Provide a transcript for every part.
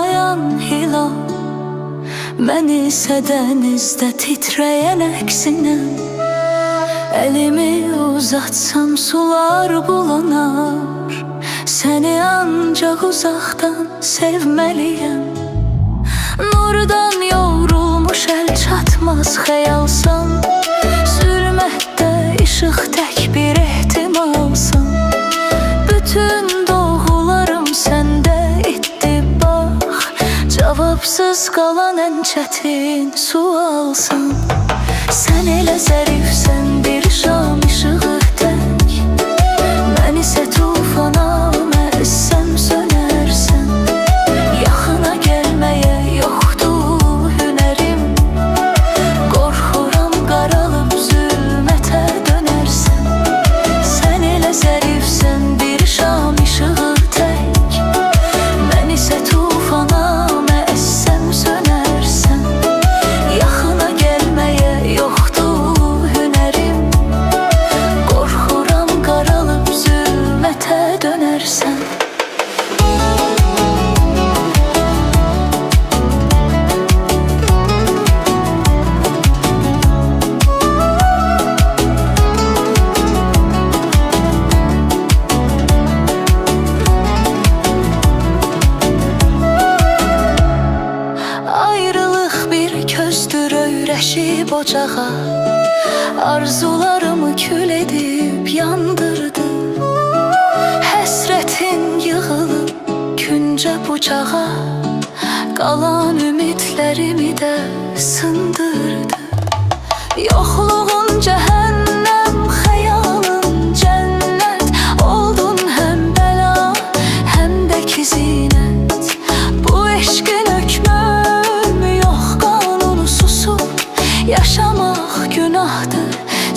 parlayan hilal. Mən isə dənizdə titrəyən əksinəm. Elimi uzatsam sular bulanar. Səni ancaq uzaqdan sevməliyəm. Nurdan yoğrulmuş əl çatmaz xəyalsan. Zülmətdə işıq tək bir ehtimalsan. Bütün doğularım səndə itdi bax. Cavabsız qalan ən çətin sualsan. Sən elə zərifsən, bir şam işığı tək. Mən isə tufana məssəm sönərsən. Yaxına gəlməyə yoxdur hünərim. Qorxuram qaralıb zülmətə dönərsən. Sən elə zərifsən, bir şam işığı tək. Mən isə tufana məssəm sönərsən. Yaxına gəlməyə yoxdur hünərim. Qorxuram qaralıb zülmətə dönərsən. Ayrılıq bir közdür öyrəşib ocağa. Arzularımı kül edib yandırdı. Həsrətin yığılıb küncə bucağa. Qalan ümidlərimi də sındırdı. Yoxluğun cəhənnəm, xəyalın cənnət. Oldun həm bəla, həm də ki zinət. Bu eşqin hökmü yox qanunu susub. Yaşamaq günahdır,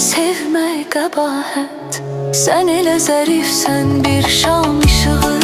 sevmək qəbahət. Sən elə zərifsən, bir şam işığı